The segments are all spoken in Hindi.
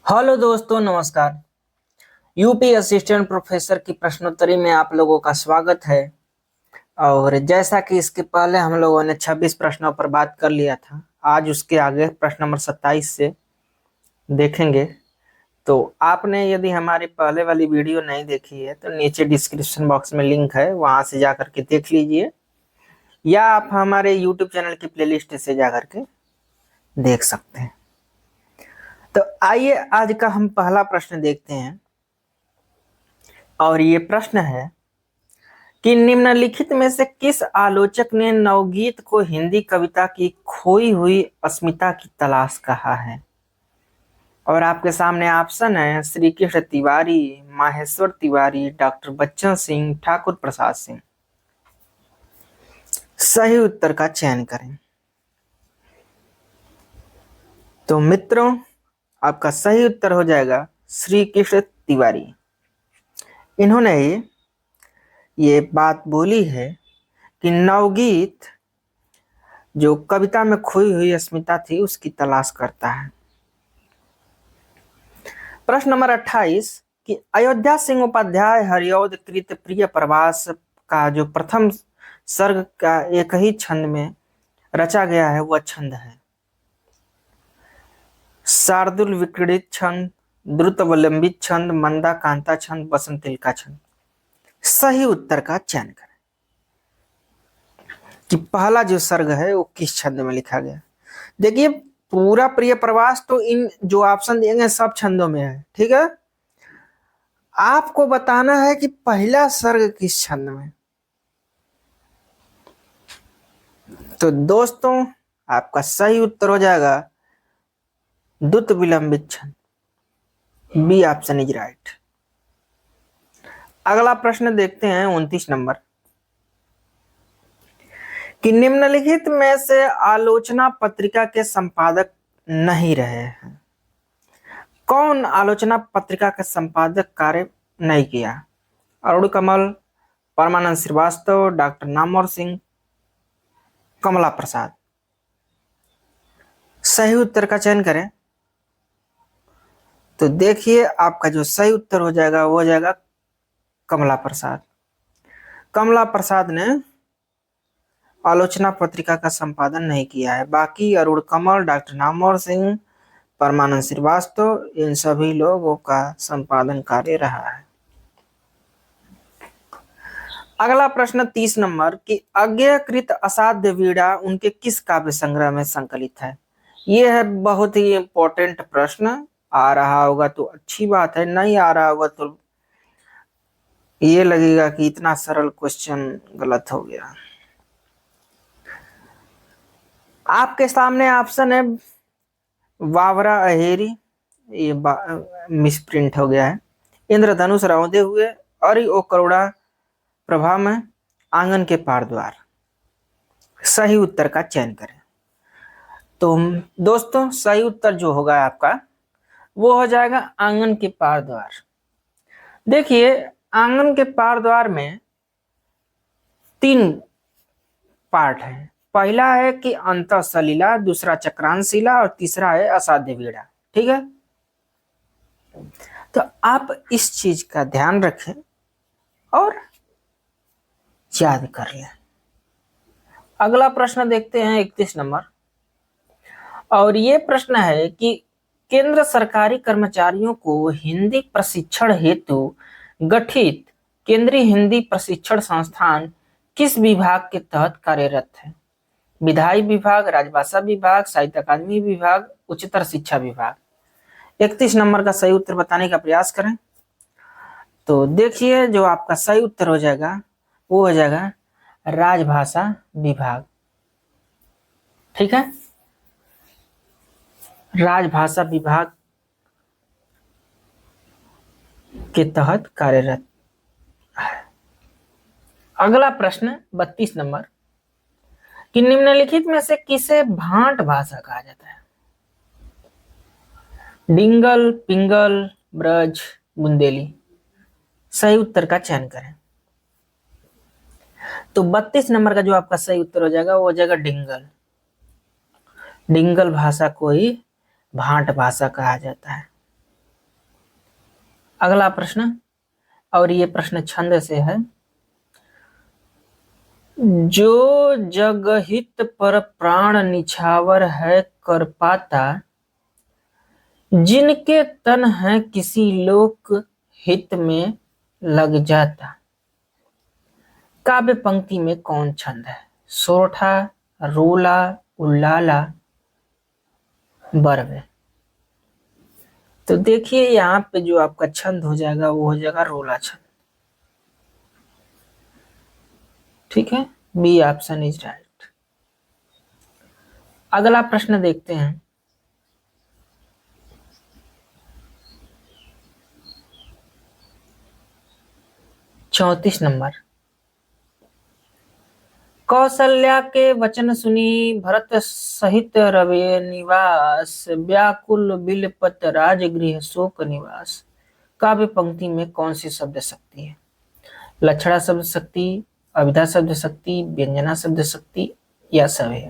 हेलो दोस्तों, नमस्कार। यूपी असिस्टेंट प्रोफेसर की प्रश्नोत्तरी में आप लोगों का स्वागत है। और जैसा कि इसके पहले हम लोगों ने 26 प्रश्नों पर बात कर लिया था, आज उसके आगे प्रश्न नंबर 27 से देखेंगे। तो आपने यदि हमारी पहले वाली वीडियो नहीं देखी है तो नीचे डिस्क्रिप्शन बॉक्स में लिंक है, वहां से जाकर के देख लीजिए, या आप हमारे यूट्यूब चैनल की प्लेलिस्ट से जाकर के देख सकते हैं। तो आइए आज का हम पहला प्रश्न देखते हैं। और ये प्रश्न है कि निम्नलिखित में से किस आलोचक ने नवगीत को हिंदी कविता की खोई हुई अस्मिता की तलाश कहा है। और आपके सामने ऑप्शन है श्री कृष्ण तिवारी, माहेश्वर तिवारी, डॉक्टर बच्चन सिंह, ठाकुर प्रसाद सिंह। सही उत्तर का चयन करें। तो मित्रों, आपका सही उत्तर हो जाएगा श्री कृष्ण तिवारी। इन्होंने ये बात बोली है कि नवगीत जो कविता में खोई हुई अस्मिता थी उसकी तलाश करता है। प्रश्न नंबर 28 कि अयोध्या सिंह उपाध्याय हरिऔध कृत प्रिय प्रवास का जो प्रथम सर्ग का एक ही छंद में रचा गया है वह छंद है शार्दुल विक्रीडित छंद, द्रुतवलंबित छंद, मंदा कांता छंद, बसंतिल्का छंद। सही उत्तर का चयन करें कि पहला जो सर्ग है वो किस छंद में लिखा गया। देखिए, पूरा प्रिय प्रवास तो इन जो ऑप्शन देंगे सब छंदों में है, ठीक है। आपको बताना है कि पहला सर्ग किस छंद में। तो दोस्तों, आपका सही उत्तर हो जाएगा द्रुत विलंबित छंद। B option is right. अगला प्रश्न देखते हैं 29 नंबर कि निम्नलिखित में से आलोचना पत्रिका के संपादक नहीं रहे हैं। कौन आलोचना पत्रिका का संपादक कार्य नहीं किया। अरुण कमल, परमानंद श्रीवास्तव, डॉक्टर नामवर सिंह, कमला प्रसाद। सही उत्तर का चयन करें। तो देखिए, आपका जो सही उत्तर हो जाएगा वो हो जाएगा कमला प्रसाद। कमला प्रसाद ने आलोचना पत्रिका का संपादन नहीं किया है। बाकी अरुण कमल, डॉक्टर नामवर सिंह, परमानंद श्रीवास्तव, इन सभी लोगों का संपादन कार्य रहा है। अगला प्रश्न 30 नंबर कि अज्ञेयकृत असाध्य वीणा उनके किस काव्य संग्रह में संकलित है। यह है बहुत ही इंपॉर्टेंट प्रश्न। आ रहा होगा तो अच्छी बात है, नहीं आ रहा होगा तो ये लगेगा कि इतना सरल क्वेश्चन गलत हो गया। आपके सामने ऑप्शन है वावरा अहेरी, ये मिसप्रिंट हो गया है। इंद्रधनुष रौंदे हुए, अरि ओ करुणा प्रभा में, आंगन के पार द्वार। सही उत्तर का चयन करें। तो दोस्तों, सही उत्तर जो होगा आपका वो हो जाएगा आंगन के पार द्वार। देखिए, आंगन के पार द्वार में 3 पार्ट है। पहला है कि अंतः सलीला, दूसरा चक्रांशिला और तीसरा है असाध्य वीणा, ठीक है। तो आप इस चीज का ध्यान रखें और याद कर लें। अगला प्रश्न देखते हैं 31 नंबर। और ये प्रश्न है कि केंद्र सरकारी कर्मचारियों को हिंदी प्रशिक्षण हेतु गठित केंद्रीय हिंदी प्रशिक्षण संस्थान किस विभाग के तहत कार्यरत है। विधायी विभाग, राजभाषा विभाग, साहित्य अकादमी विभाग, उच्चतर शिक्षा विभाग। 31 नंबर का सही उत्तर बताने का प्रयास करें। तो देखिए, जो आपका सही उत्तर हो जाएगा वो हो जाएगा राजभाषा विभाग, ठीक है। राजभाषा विभाग के तहत कार्यरत है। अगला प्रश्न 32 नंबर कि निम्नलिखित में से किसे भाट भाषा कहा जाता है। डिंगल, पिंगल, ब्रज, बुंदेली। सही उत्तर का चयन करें। तो 32 नंबर का जो आपका सही उत्तर हो जाएगा वो हो जाएगा डिंगल। डिंगल भाषा को ही भाट भाषा कहा जाता है। अगला प्रश्न, और ये प्रश्न छंद से है। जो जगहित पर प्राण निछावर है कर पाता, जिनके तन है किसी लोक हित में लग जाता। काव्य पंक्ति में कौन छंद है? सोरठा, रोला, उल्लाला, बरवे। तो देखिए यहाँ पे जो आपका छंद हो जाएगा वो हो जाएगा रोला छंद। ठीक है, बी ऑप्शन इज राइट। अगला प्रश्न देखते हैं। चौंतीस नंबर। कौशल्या के वचन सुनी भरत सहित रवे निवास, व्याकुल बिलपत राजगृह शोक निवास। काव्य पंक्ति में कौन सी शब्द शक्ति है? लक्षणा शब्द शक्ति, अभिधा शब्द शक्ति, व्यंजना शब्द शक्ति या सभी?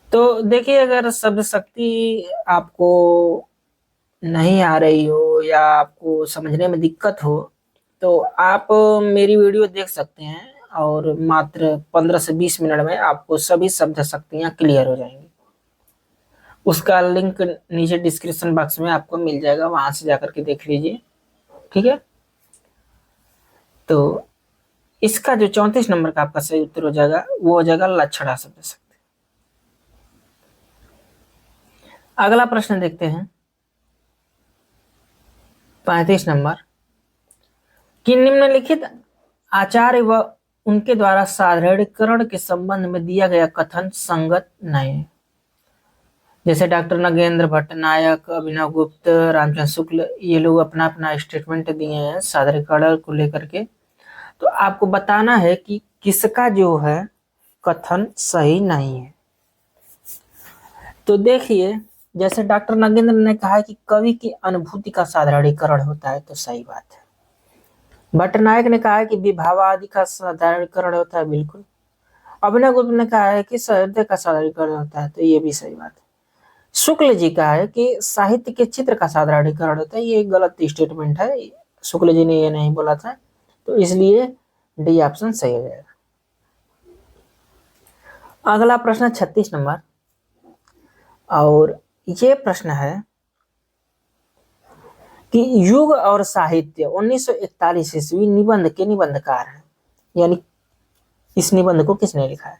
तो देखिए, अगर शब्द शक्ति आपको नहीं आ रही हो या आपको समझने में दिक्कत हो तो आप मेरी वीडियो देख सकते हैं और मात्र 15 से 20 मिनट में आपको सभी शब्द शक्तियां क्लियर हो जाएंगी। उसका लिंक नीचे डिस्क्रिप्शन बॉक्स में आपको मिल जाएगा, वहां से जाकर के देख लीजिए। ठीक है, तो इसका जो 34 नंबर का आपका सही उत्तर हो जाएगा वो हो जाएगा लक्षणा शब्द शक्ति। अगला प्रश्न देखते हैं 35 नंबर। कि निम्नलिखित आचार्य व उनके द्वारा साधारणीकरण के संबंध में दिया गया कथन संगत नहीं है? जैसे डॉक्टर नगेंद्र भट्टनायक, अभिनव गुप्त, रामचंद्र शुक्ल, ये लोग अपना अपना स्टेटमेंट दिए हैं साधारणीकरण को लेकर के। तो आपको बताना है कि किसका जो है कथन सही नहीं है। तो देखिए, जैसे डॉक्टर नगेंद्र ने कहा है कि कवि की अनुभूति का साधारणीकरण होता है, तो सही बात है। भट्टनायक ने कहा है कि विभावादि का साधारणीकरण होता है, बिल्कुल। अभिनव गुप्त ने कहा है कि साहित्य का साधारणीकरण होता है, तो ये भी सही बात है। शुक्ल जी कहा है कि साहित्य के चित्र का साधारणीकरण होता है, ये गलत स्टेटमेंट है, शुक्ल जी ने ये नहीं बोला था, तो इसलिए डी ऑप्शन सही हो जाएगा। अगला प्रश्न 36 नंबर, और ये प्रश्न है कि युग और साहित्य 1941 ईस्वी निबंध के निबंधकार हैं, यानी इस निबंध को किसने लिखा है?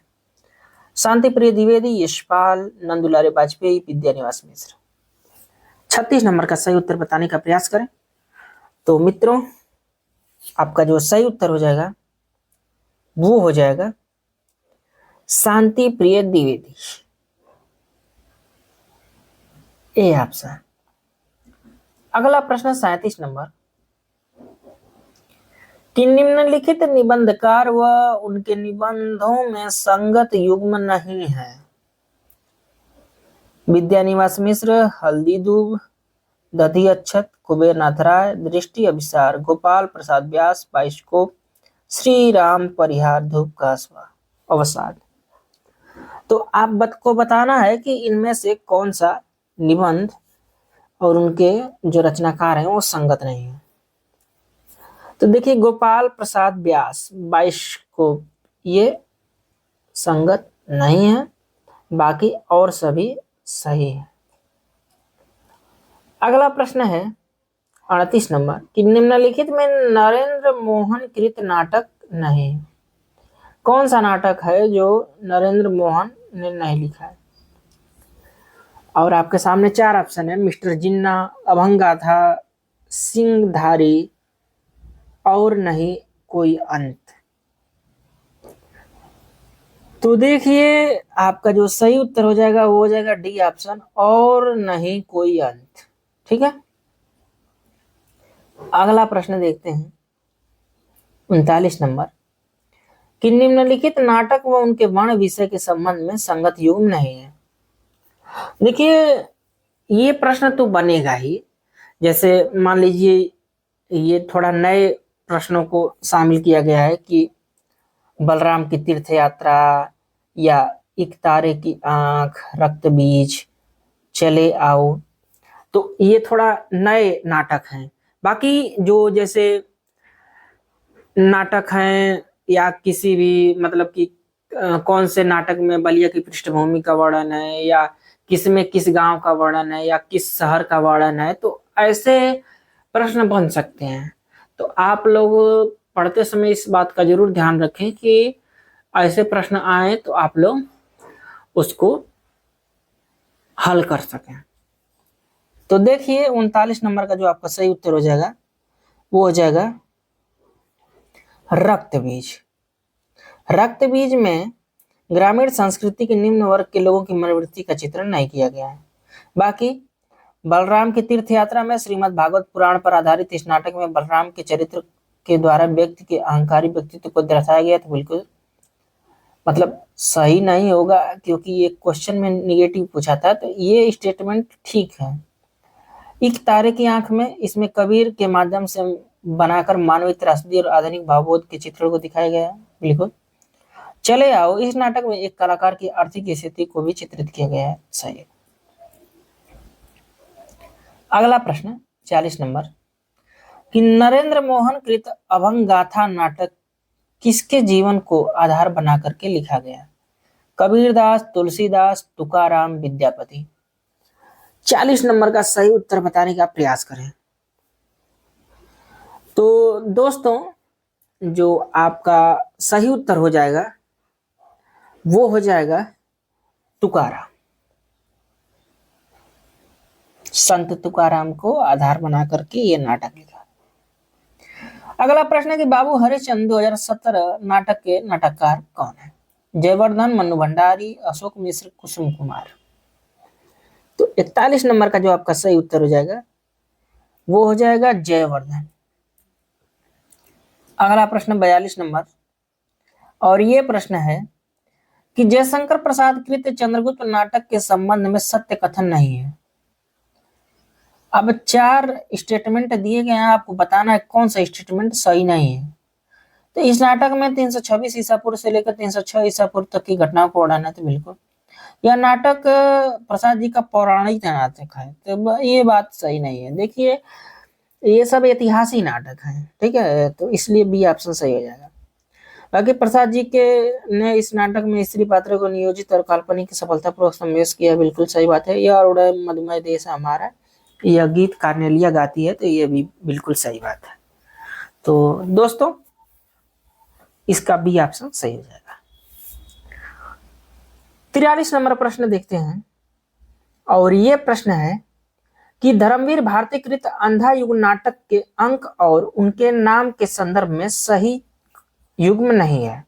शांति प्रिय द्विवेदी, यशपाल, नंदुलारे वाजपेयी, विद्यानिवास मिश्र। 36 नंबर का सही उत्तर बताने का प्रयास करें। तो मित्रों, आपका जो सही उत्तर हो जाएगा वो हो जाएगा शांति प्रिय द्विवेदी, ए ऑप्शन। अगला प्रश्न 37 नंबर। कि निम्नलिखित निबंधकार व उनके निबंधों में संगत युग्म नहीं है? विद्यानिवास मिश्र, हल्दी दूब, दधी अक्षत, कुबेर नाथ राय, दृष्टि अभिसार, गोपाल प्रसाद व्यास, बाइस्कोप, श्री राम परिहार, धूप का अवसाद। तो आप को बताना है कि इनमें से कौन सा निबंध और उनके जो रचनाकार हैं वो संगत नहीं है। तो देखिए, गोपाल प्रसाद व्यास, बाइस्कोप, ये संगत नहीं है, बाकी और सभी सही है। अगला प्रश्न है 38 नंबर। कि निम्नलिखित में नरेंद्र मोहन कृत नाटक नहीं? कौन सा नाटक है जो नरेंद्र मोहन ने नहीं लिखा है? और आपके सामने 4 ऑप्शन है, मिस्टर जिन्ना, अभंगाथा, सिंहधारी और नहीं कोई अंत। तो देखिए, आपका जो सही उत्तर हो जाएगा वो हो जाएगा डी ऑप्शन, और नहीं कोई अंत। ठीक है, अगला प्रश्न देखते हैं 39 नंबर। कि निम्नलिखित नाटक व उनके वर्ण विषय के संबंध में संगत युग्म नहीं है? देखिए, ये प्रश्न तो बनेगा ही। जैसे मान लीजिए, ये थोड़ा नए प्रश्नों को शामिल किया गया है कि बलराम की तीर्थ यात्रा, या एक तारे की आंख, रक्त बीज, चले आओ। तो ये थोड़ा नए नाटक हैं। बाकी जो जैसे नाटक हैं या किसी भी मतलब कि कौन से नाटक में बलिया की पृष्ठभूमि का वर्णन है, या किस में किस गांव का वर्णन है, या किस शहर का वर्णन है, तो ऐसे प्रश्न बन सकते हैं। तो आप लोग पढ़ते समय इस बात का जरूर ध्यान रखें कि ऐसे प्रश्न आए तो आप लोग उसको हल कर सकें। तो देखिए 39 नंबर का जो आपका सही उत्तर हो जाएगा वो हो जाएगा रक्त बीज। रक्त बीज में ग्रामीण संस्कृति के निम्न वर्ग के लोगों की मनोवृत्ति का चित्रण नहीं किया गया है। बाकी बलराम की तीर्थ यात्रा में श्रीमद् भागवत पुराण पर आधारित इस नाटक में बलराम के चरित्र के द्वारा व्यक्ति के अहंकारी व्यक्तित्व को दर्शाया गया, तो बिल्कुल मतलब सही नहीं होगा, क्योंकि ये क्वेश्चन में निगेटिव पूछा था। तो ये स्टेटमेंट ठीक है। एक तारे की आंख में इसमें कबीर के माध्यम से बनाकर मानवीय त्रासदी और आधुनिक भावबोध के चित्रों को दिखाया गया है। बिल्कुल। चले आओ, इस नाटक में एक कलाकार की आर्थिक स्थिति को भी चित्रित किया गया है। सही। अगला प्रश्न 40 नंबर कि नरेंद्र मोहन कृत अभंग गाथा नाटक किसके जीवन को आधार बना करके लिखा गया? कबीरदास, तुलसीदास, तुकाराम, विद्यापति। 40 नंबर का सही उत्तर बताने का प्रयास करें। तो दोस्तों जो आपका सही उत्तर हो जाएगा वो हो जाएगा तुकाराम। संत तुकाराम को आधार बना करके ये नाटक लिखा। अगला प्रश्न है कि बाबू हरिश्चंद्र 2017 नाटक के नाटककार कौन है? जयवर्धन, मन्नू भंडारी, अशोक मिश्र, कुसुम कुमार। तो 41 नंबर का जो आपका सही उत्तर हो जाएगा वो हो जाएगा जयवर्धन। अगला प्रश्न 42 नंबर, और ये प्रश्न है कि जयशंकर प्रसाद कृत चंद्रगुप्त नाटक के संबंध में सत्य कथन नहीं है। अब 4 स्टेटमेंट दिए गए हैं, आपको बताना है कौन सा स्टेटमेंट सही नहीं है। तो इस नाटक में 326 ईसा पूर्व से लेकर 306 ईसा पूर्व तक की घटनाओं को वर्णन है। तो बिल्कुल यह नाटक प्रसाद जी का पौराणिक नाटक है, तो ये बात सही नहीं है। देखिए ये सब ऐतिहासिक नाटक है, ठीक है, तो इसलिए बी ऑप्शन सही हो जाएगा। बाकी प्रसाद जी के ने इस नाटक में स्त्री पात्र को नियोजित और काल्पनिक की सफलतापूर्वक समावेश किया, बिल्कुल सही बात है। यह और मधुमय देश हमारा, यह गीत कार्नेलिया गाती है, तो ये भी बिल्कुल सही बात है। तो दोस्तों इसका बी ऑप्शन सही हो जाएगा। 43 नंबर प्रश्न देखते हैं, और ये प्रश्न है कि धर्मवीर भारती कृत अंधा युग नाटक के अंक और उनके नाम के संदर्भ में सही युग्म नहीं है।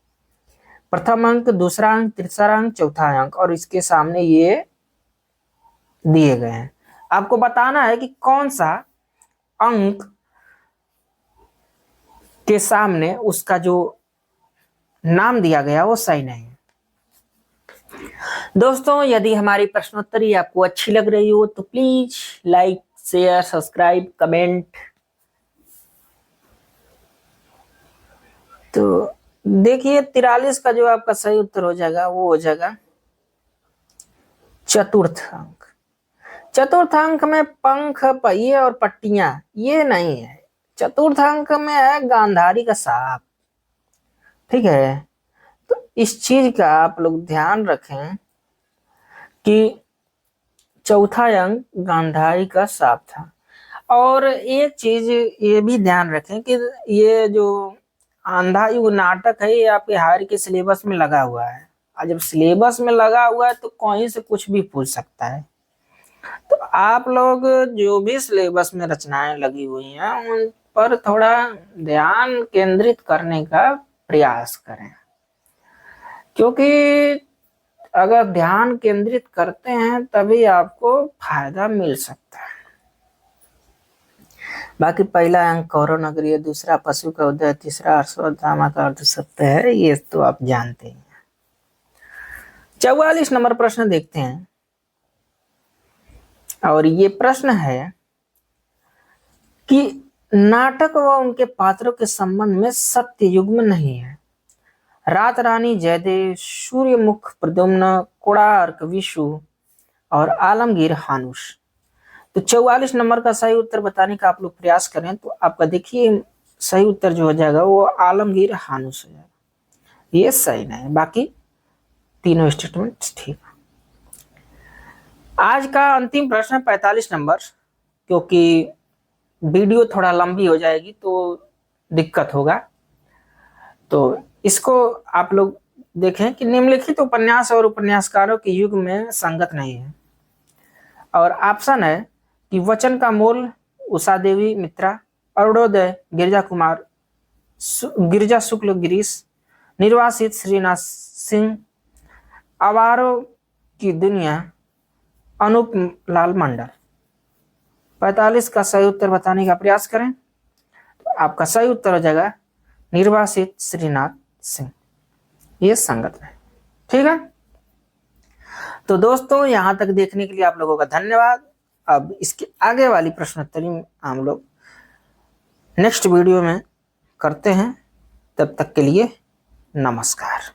प्रथम अंक, दूसरा अंक, तीसरा अंक, चौथा अंक, और इसके सामने ये दिए गए हैं। आपको बताना है कि कौन सा अंक के सामने उसका जो नाम दिया गया वो सही नहीं है। दोस्तों यदि हमारी प्रश्नोत्तरी आपको अच्छी लग रही हो तो please like, share, subscribe, comment. तो देखिए 43 का जो आपका सही उत्तर हो जाएगा वो हो जाएगा चतुर्थ अंक। चतुर्थ अंक में पंख, पहिए और पट्टियां ये नहीं है। चतुर्थ अंक में है गांधारी का सांप, ठीक है। तो इस चीज का आप लोग ध्यान रखें कि चौथा अंक गांधारी का सांप था। और एक चीज ये भी ध्यान रखें कि ये जो अंधा युग नाटक है ये आपके हायर के सिलेबस में लगा हुआ है, और जब सिलेबस में लगा हुआ है तो कहीं से कुछ भी पूछ सकता है। तो आप लोग जो भी सिलेबस में रचनाएं लगी हुई हैं उन पर थोड़ा ध्यान केंद्रित करने का प्रयास करें, क्योंकि अगर ध्यान केंद्रित करते हैं तभी आपको फायदा मिल सकता है। बाकी पहला अंक कौरव नगरी, दूसरा पशु का उदय, तीसरा अश्वत्थामा का अर्ध सत्य है, ये तो आप जानते हैं। 44 नंबर प्रश्न देखते हैं, और ये प्रश्न है कि नाटक व उनके पात्रों के संबंध में सत्य युग्म नहीं है। रात रानी जयदेव, सूर्यमुख प्रद्युम्न, कोणार्क विशु और आलमगीर हानुष। तो 44 नंबर का सही उत्तर बताने का आप लोग प्रयास करें तो आपका देखिए सही उत्तर जो हो जाएगा वो आलमगीर हानुस हो जाएगा, ये सही नहीं है, बाकी तीनों स्टेटमेंट ठीक। आज का अंतिम प्रश्न 45 नंबर, क्योंकि वीडियो थोड़ा लंबी हो जाएगी तो दिक्कत होगा, तो इसको आप लोग देखें कि निम्नलिखित उपन्यास और उपन्यासकारों के युग में संगत नहीं है। और ऑप्शन है कि वचन का मोल उषा देवी मित्रा, अरुणोदय गिरजा कुमार, गिरजा शुक्ल गिरीश, निर्वासित श्रीनाथ सिंह, आवारों की दुनिया अनूप लाल मंडल। 45 का सही उत्तर बताने का प्रयास करें तो आपका सही उत्तर हो जाएगा निर्वासित श्रीनाथ सिंह, ये संगत है। ठीक है, तो दोस्तों यहां तक देखने के लिए आप लोगों का धन्यवाद। अब इसके आगे वाली प्रश्नोत्तरी हम लोग नेक्स्ट वीडियो में करते हैं, तब तक के लिए नमस्कार।